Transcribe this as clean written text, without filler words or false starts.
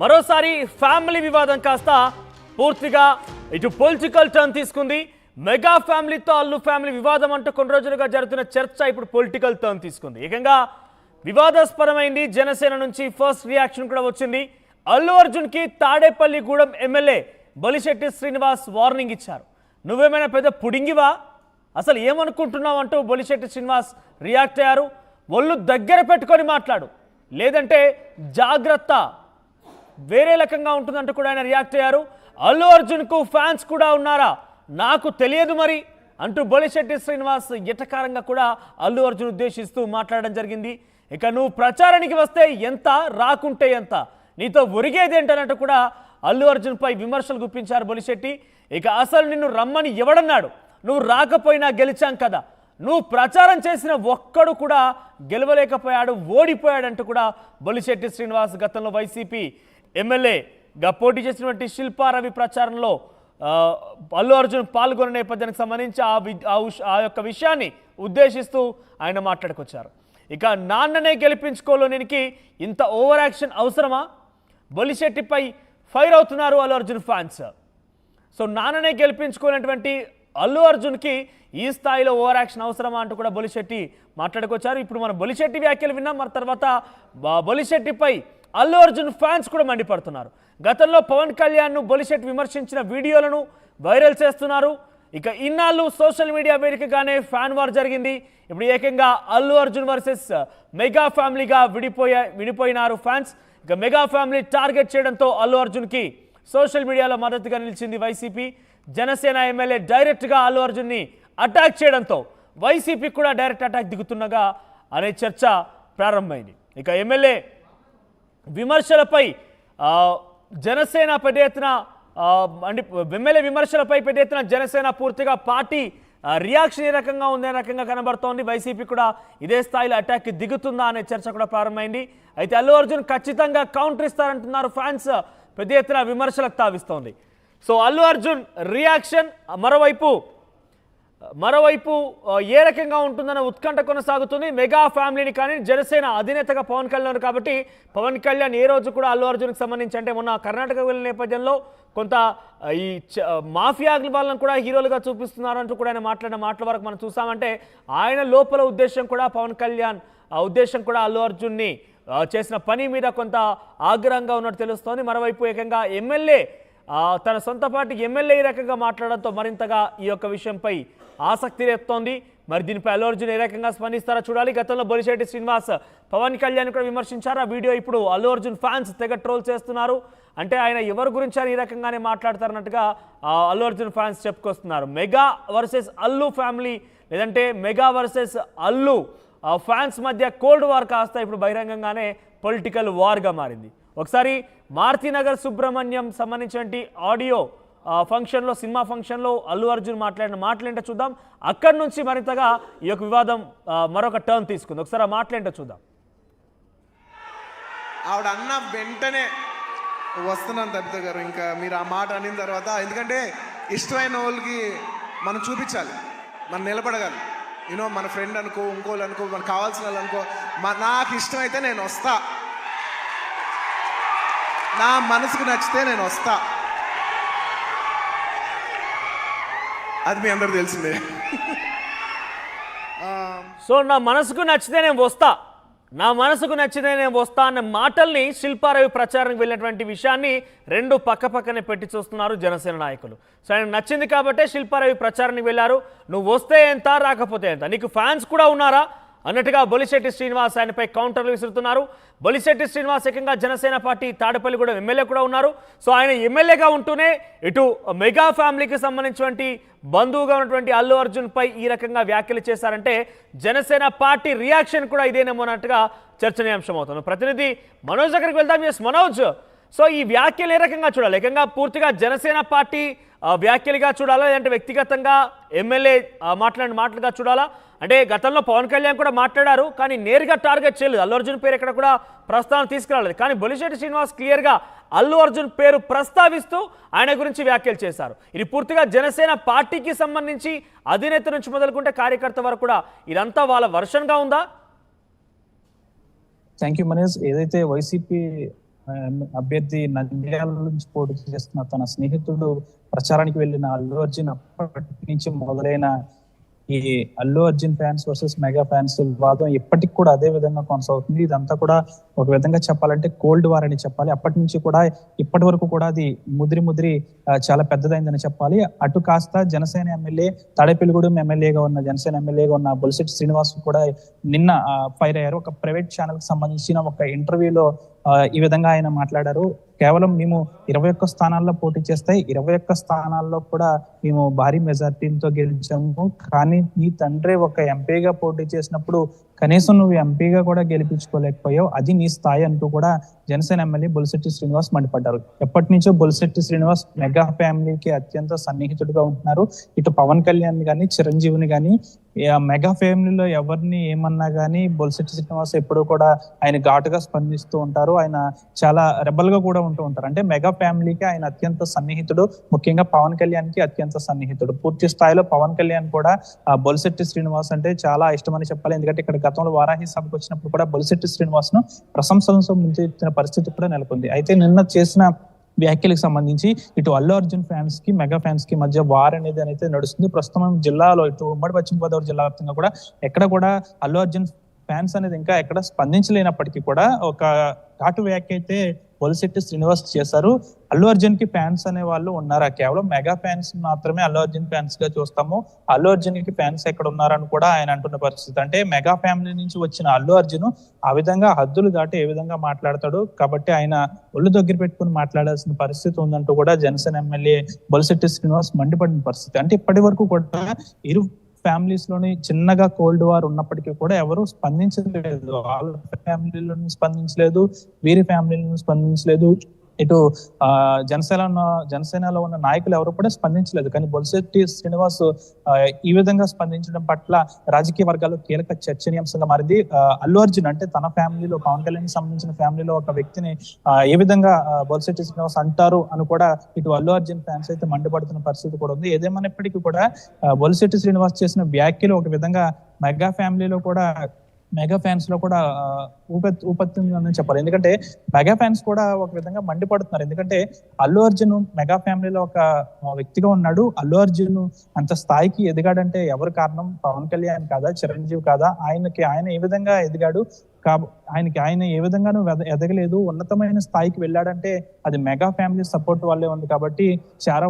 మరోసారి ఫ్యామిలీ వివాదం కాస్త పూర్తిగా ఇటు పొలిటికల్ టర్న్ తీసుకుంది. మెగా ఫ్యామిలీతో అల్లు ఫ్యామిలీ వివాదం అంటూ కొన్ని రోజులుగా జరుగుతున్న చర్చ ఇప్పుడు పొలిటికల్ టర్న్ తీసుకుంది. ఏకంగా వివాదాస్పదమైంది. జనసేన నుంచి ఫస్ట్ రియాక్షన్ కూడా వచ్చింది. అల్లు అర్జున్కి తాడేపల్లిగూడెం ఎమ్మెల్యే బొలిశెట్టి శ్రీనివాస్ వార్నింగ్ ఇచ్చారు. నువ్వేమైనా పెద్ద పుడింగివా, అసలు ఏమనుకుంటున్నావు అంటూ బొలిశెట్టి శ్రీనివాస్ రియాక్ట్ అయ్యారు. ఒళ్ళు దగ్గర పెట్టుకొని మాట్లాడు, లేదంటే జాగ్రత్త, వేరే రకంగా ఉంటుందంటూ కూడా ఆయన రియాక్ట్ అయ్యారు. అల్లు అర్జున్కు ఫ్యాన్స్ కూడా ఉన్నారా, నాకు తెలియదు మరి అంటూ బొలిశెట్టి శ్రీనివాస్ ఎటకారంగా కూడా అల్లు అర్జున్ ఉద్దేశిస్తూ మాట్లాడడం జరిగింది. ఇక నువ్వు ప్రచారానికి వస్తే ఎంత, రాకుంటే ఎంత, నీతో ఒరిగేది ఏంటన్నట్టు కూడా అల్లు అర్జున్పై విమర్శలు గుప్పించారు బొలిశెట్టి. ఇక అసలు నిన్ను రమ్మని ఎవడన్నాడు, నువ్వు రాకపోయినా గెలిచాం కదా, నువ్వు ప్రచారం చేసిన ఒక్కడు కూడా గెలవలేకపోయాడు, ఓడిపోయాడంటూ కూడా బొలిశెట్టి శ్రీనివాస్ గతంలో వైసీపీ ఎమ్మెల్యేగా పోటీ చేసినటువంటి శిల్పారవి ప్రచారంలో అల్లు అర్జున్ పాల్గొనే నేపథ్యానికి సంబంధించి ఆ యొక్క విషయాన్ని ఉద్దేశిస్తూ ఆయన మాట్లాడుకొచ్చారు. ఇక నాన్ననే గెలిపించుకోలేనికి ఇంత ఓవర్ యాక్షన్ అవసరమా, బొలిశెట్టిపై ఫైర్ అవుతున్నారు అల్లు అర్జున్ ఫ్యాన్స్. సో నాన్ననే గెలిపించుకునేటువంటి అల్లు అర్జున్కి ఈ స్థాయిలో ఓవర్ యాక్షన్ అవసరమా అంటూ కూడా బొలిశెట్టి మాట్లాడుకొచ్చారు. ఇప్పుడు మనం బొలిశెట్టి వ్యాఖ్యలు విన్నాం. మరి తర్వాత బొలిశెట్టిపై అల్లు అర్జున్ ఫ్యాన్స్ కూడా మండిపడుతున్నారు. గతంలో పవన్ కళ్యాణ్ను బొలిశెట్టి విమర్శించిన వీడియోలను వైరల్ చేస్తున్నారు. ఇక ఇన్నాళ్ళు సోషల్ మీడియా వేదికగానే ఫ్యాన్ వార్ జరిగింది. ఇప్పుడు ఏకంగా అల్లు అర్జున్ వర్సెస్ మెగా ఫ్యామిలీగా విడిపోయినారు ఫ్యాన్స్. ఇక మెగా ఫ్యామిలీ టార్గెట్ చేయడంతో అల్లు అర్జున్కి సోషల్ మీడియాలో మద్దతుగా నిలిచింది వైసీపీ. జనసేన ఎమ్మెల్యే డైరెక్ట్గా అల్లు అర్జున్ని అటాక్ చేయడంతో వైసీపీ కూడా డైరెక్ట్ అటాక్ దిగుతుండగా అనే చర్చ ప్రారంభమైంది. ఇక ఎమ్మెల్యే విమర్శలపై జనసేన పెద్ద ఎత్తున ఎమ్మెల్యే విమర్శలపై పెద్ద ఎత్తున జనసేన పూర్తిగా పార్టీ రియాక్షన్ ఏ రకంగా ఉందే రకంగా కనబడుతోంది. వైసీపీ కూడా ఇదే స్థాయిలో అటాక్ దిగుతుందా అనే చర్చ కూడా ప్రారంభమైంది. అయితే అల్లు అర్జున్ ఖచ్చితంగా కౌంటర్ ఇస్తారంటున్నారు ఫ్యాన్స్. పెద్ద ఎత్తున విమర్శలకు తావిస్తోంది. సో అల్లు అర్జున్ రియాక్షన్ మరోవైపు ఏ రకంగా ఉంటుందన్న ఉత్కంఠ కొనసాగుతుంది. మెగా ఫ్యామిలీని కానీ జనసేన అధినేతగా పవన్ కళ్యాణ్ కాబట్టి పవన్ కళ్యాణ్ ఏ రోజు కూడా అల్లు అర్జున్కి సంబంధించి అంటే మొన్న కర్ణాటక వెళ్ళిన నేపథ్యంలో కొంత ఈ మాఫియా వాళ్ళని కూడా హీరోలుగా చూపిస్తున్నారంటూ కూడా ఆయన మాట్లాడిన మాటల వరకు మనం చూసామంటే ఆయన లోపల ఉద్దేశం కూడా పవన్ కళ్యాణ్ ఉద్దేశం కూడా అల్లు అర్జున్ని చేసిన పని మీద కొంత ఆగ్రహంగా ఉన్నట్టు తెలుస్తోంది. మరోవైపు ఏకంగా ఎమ్మెల్యే తన సొంత పార్టీకి ఎమ్మెల్యే ఈ రకంగా మాట్లాడడంతో మరింతగా ఈ యొక్క విషయంపై ఆసక్తి రేపుతోంది. మరి దీనిపై అల్లు అర్జున్ ఏ రకంగా స్పందిస్తారో చూడాలి. గతంలో బొలిశెట్టి శ్రీనివాస్ పవన్ కళ్యాణ్ కూడా విమర్శించారు. ఆ వీడియో ఇప్పుడు అల్లు అర్జున్ ఫ్యాన్స్ తెగ ట్రోల్ చేస్తున్నారు. అంటే ఆయన ఎవరి గురించి అని ఈ రకంగానే మాట్లాడతారన్నట్టుగా అల్లు అర్జున్ ఫ్యాన్స్ చెప్పుకొస్తున్నారు. మెగా వర్సెస్ అల్లు ఫ్యామిలీ లేదంటే మెగా వర్సెస్ అల్లు ఫ్యాన్స్ మధ్య కోల్డ్ వార్ కాస్త ఇప్పుడు బహిరంగంగానే పొలిటికల్ వార్గా మారింది. ఒకసారి మారుతినగర్ సుబ్రహ్మణ్యం సంబంధించిన ఆడియో ఫంక్షన్లో సినిమా ఫంక్షన్లో అల్లు అర్జున్ మాట్లాడిన మాటలేంటో చూద్దాం. అక్కడి నుంచి మరింతగా ఈ యొక్క వివాదం మరొక టర్న్ తీసుకుంది. ఒకసారి ఆ మాటలేంటో చూద్దాం. ఆవిడ అన్న వెంటనే వస్తున్నాను తబిత గారు, ఇంకా మీరు ఆ మాట అనిన తర్వాత, ఎందుకంటే ఇష్టమైన వాళ్ళకి మనం చూపించాలి, మనం నిలబడగాలి. యూనో మన ఫ్రెండ్ అనుకో, ఇంకోళ్ళు అనుకో, మనకు కావాల్సిన వాళ్ళు అనుకో, నాకు ఇష్టమైతే నేను వస్తా, నా మనసుకు నచ్చితే నేను వస్తా, అది మీ అందరూ తెలిసిందే. సో నా మనసుకు నచ్చితే నేను వస్తా అన్న మాటల్ని శిల్పారవి ప్రచారానికి వెళ్ళినటువంటి విషయాన్ని రెండు పక్కనే పెట్టి చూస్తున్నారు జనసేన నాయకులు. సో ఆయన నచ్చింది కాబట్టే శిల్పారవి ప్రచారానికి వెళ్ళారు. నువ్వు వస్తే ఎంత, రాకపోతే ఎంత, నీకు ఫ్యాన్స్ కూడా ఉన్నారా అన్నట్టుగా బొలిశెట్టి శ్రీనివాస్ ఆయనపై కౌంటర్లు విసురుతున్నారు. బొలిశెట్టి శ్రీనివాస్ ఏకంగా జనసేన పార్టీ తాడేపల్లిగూడెం ఎమ్మెల్యే కూడా ఉన్నారు. సో ఆయన ఎమ్మెల్యేగా ఉంటూనే ఇటు మెగా ఫ్యామిలీకి సంబంధించినటువంటి బంధువుగా ఉన్నటువంటి అల్లు అర్జున్పై ఈ రకంగా వ్యాఖ్యలు చేశారంటే జనసేన పార్టీ రియాక్షన్ కూడా ఇదేనేమో అన్నట్టుగా చర్చనీయాంశం అవుతుంది. ప్రతినిధి మనోజ్ దగ్గరికి వెళ్దాం. ఎస్ మనోజ్, సో ఈ వ్యాఖ్యలు ఏ రకంగా చూడాలి? ఏకంగా పూర్తిగా జనసేన పార్టీ వ్యాఖ్యలుగా చూడాలా, లేదంటే వ్యక్తిగతంగా ఎమ్మెల్యే మాట్లాడిన మాటలుగా చూడాలా? అంటే గతంలో పవన్ కళ్యాణ్ కూడా మాట్లాడారు, కానీ నేరుగా టార్గెట్ చేయలేదు. అల్లు అర్జున్ పేరు ఎక్కడ కూడా ప్రస్తావన తీసుకురాలేదు. కానీ బొలిశెట్టి శ్రీనివాస్ క్లియర్గా అల్లు అర్జున్ పేరు ప్రస్తావిస్తూ ఆయన గురించి వ్యాఖ్యలు చేశారు. ఇది పూర్తిగా జనసేన పార్టీకి సంబంధించి అధినేత నుంచి మొదలుకుంటే కార్యకర్త వరకు కూడా ఇదంతా వాళ్ళ వర్షన్గా ఉందా? Thank you Manish. ఏదైతే వైసీపీ అభ్యర్థి నంద్యాల నుంచి పోటీ చేస్తున్న తన స్నేహితుడు ప్రచారానికి వెళ్ళిన అల్లు అర్జున్ అప్పటి నుంచి మొదలైన ఈ Allu Arjun fans versus mega fans వివాదం ఇప్పటికి కూడా అదే విధంగా కొనసాగుతుంది. ఇదంతా కూడా ఒక విధంగా చెప్పాలంటే కోల్డ్ వార్ అని చెప్పాలి. అప్పటి నుంచి కూడా ఇప్పటి వరకు కూడా అది ముదిరి చాలా పెద్దదైందని చెప్పాలి. అటు కాస్త జనసేన ఎమ్మెల్యే తాడేపల్లిగూడెం ఎమ్మెల్యేగా ఉన్న జనసేన ఎమ్మెల్యేగా ఉన్న బొలిశెట్టి శ్రీనివాస్ కూడా నిన్న ఫైర్ అయ్యారు. ఒక ప్రైవేట్ ఛానల్ కి సంబంధించిన ఒక ఇంటర్వ్యూలో ఈ విధంగా ఆయన మాట్లాడారు. కేవలం మేము 21 స్థానాల్లో పోటీ చేస్తే 21 స్థానాల్లో కూడా మేము భారీ మెజార్టీలతో గెలిచాము. కానీ నీ తండ్రి ఒక ఎంపీగా పోటీ చేసినప్పుడు కనీసం నువ్వు ఎంపీగా కూడా గెలిపించుకోలేకపోయావు, అది నీ స్థాయి అంటూ కూడా జనసేన ఎమ్మెల్యే బొలిశెట్టి శ్రీనివాస్ మండిపడ్డారు. ఎప్పటి నుంచో బొలిశెట్టి శ్రీనివాస్ మెగా ఫ్యామిలీకి అత్యంత సన్నిహితుడిగా ఉంటున్నారు. ఇటు పవన్ కళ్యాణ్ గాని చిరంజీవిని గాని మెగా ఫ్యామిలీలో ఎవరిని ఏమన్నా గానీ బొలిశెట్టి శ్రీనివాస్ ఎప్పుడూ కూడా ఆయన ఘాటుగా స్పందిస్తూ ఉంటారు. ఆయన చాలా రెబల్ గా కూడా ఉంటూ ఉంటారు. అంటే మెగా ఫ్యామిలీకి ఆయన అత్యంత సన్నిహితుడు, ముఖ్యంగా పవన్ కళ్యాణ్ కి అత్యంత సన్నిహితుడు. పూర్తి స్థాయిలో పవన్ కళ్యాణ్ కూడా బొలిశెట్టి శ్రీనివాస్ అంటే చాలా ఇష్టమని చెప్పాలి. ఎందుకంటే ఇక్కడ గతంలో వారాహి సభకు వచ్చినప్పుడు కూడా బొలిశెట్టి శ్రీనివాస్ ను ప్రశంసలతో ముంచెత్తిన పరిస్థితి కూడా నెలకొంది. అయితే నిన్న చేసిన వ్యాఖ్యలకు సంబంధించి ఇటు అల్లు అర్జున్ ఫ్యాన్స్ కి మెగా ఫ్యాన్స్ కి మధ్య వార్ అనేది అయితే నడుస్తుంది. ప్రస్తుతం జిల్లాలో ఇటు ఉమ్మడి పశ్చిమ గోదావరి జిల్లా వ్యాప్తంగా కూడా ఎక్కడ కూడా అల్లు అర్జున్ ఫ్యాన్స్ అనేది ఇంకా ఎక్కడ స్పందించలేనప్పటికీ కూడా ఒక ఘాటు వ్యాఖ్య అయితే బొలిశెట్టి శ్రీనివాస్ చేశారు. అల్లు అర్జున్ కి ఫ్యాన్స్ అనే వాళ్ళు ఉన్నారా? కేవలం మెగా ఫ్యాన్స్ మాత్రమే అల్లు అర్జున్ ఫ్యాన్స్ గా చూస్తాము, అల్లు అర్జున్ కి ఫ్యాన్స్ ఎక్కడ ఉన్నారని కూడా ఆయన అంటున్న పరిస్థితి. అంటే మెగా ఫ్యామిలీ నుంచి వచ్చిన అల్లు అర్జున్ ఆ విధంగా హద్దులు దాటి ఏ విధంగా మాట్లాడతాడు, కాబట్టి ఆయన ఒళ్ళు దగ్గర పెట్టుకుని మాట్లాడాల్సిన పరిస్థితి ఉందంటూ కూడా జనసేన ఎమ్మెల్యే బొలిశెట్టి శ్రీనివాస్ మండిపడిన పరిస్థితి. అంటే ఇప్పటి వరకు కూడా ఇరు ఫ్యామిలీస్ లోని చిన్నగా కోల్డ్ వార్ ఉన్నప్పటికీ కూడా ఎవరు స్పందించలేదు. వాళ్ళ ఫ్యామిలీలోని స్పందించలేదు, వీరి ఫ్యామిలీలను స్పందించలేదు. ఇటు జనసేనలో ఉన్న నాయకులు ఎవరు కూడా స్పందించలేదు. కానీ బొలిశెట్టి శ్రీనివాస్ ఈ విధంగా స్పందించడం పట్ల రాజకీయ వర్గాల్లో కీలక చర్చనీయాంశంగా మారింది. అల్లు అర్జున్ అంటే తన ఫ్యామిలీలో పవన్ కళ్యాణ్ సంబంధించిన ఫ్యామిలీలో ఒక వ్యక్తిని ఏ విధంగా బొలిశెట్టి శ్రీనివాస్ అంటారు అని కూడా ఇటు అల్లు అర్జున్ ఫ్యాన్స్ అయితే మండిపడుతున్న పరిస్థితి కూడా ఉంది. ఏదేమైనప్పటికీ కూడా బొలిశెట్టి శ్రీనివాస్ చేసిన వ్యాఖ్యలు ఒక విధంగా మెగా ఫ్యాన్స్ లో కూడా ఊపత్తుందని చెప్పాలి. ఎందుకంటే మెగా ఫ్యాన్స్ కూడా ఒక విధంగా మండిపడుతున్నారు. ఎందుకంటే అల్లు అర్జున్ మెగా ఫ్యామిలీలో ఒక వ్యక్తిగా ఉన్నాడు. అల్లు అర్జున్ అంత స్థాయికి ఎదిగాడంటే ఎవరు కారణం? పవన్ కళ్యాణ్ కాదా, చిరంజీవి కాదా? ఆయన ఏ విధంగా ఎదిగాడు? ఆయన ఏ విధంగానూ ఎదగలేదు. ఉన్నతమైన స్థాయికి వెళ్ళాడంటే అది మెగా ఫ్యామిలీ సపోర్ట్ వల్లే ఉంది. కాబట్టి చాలా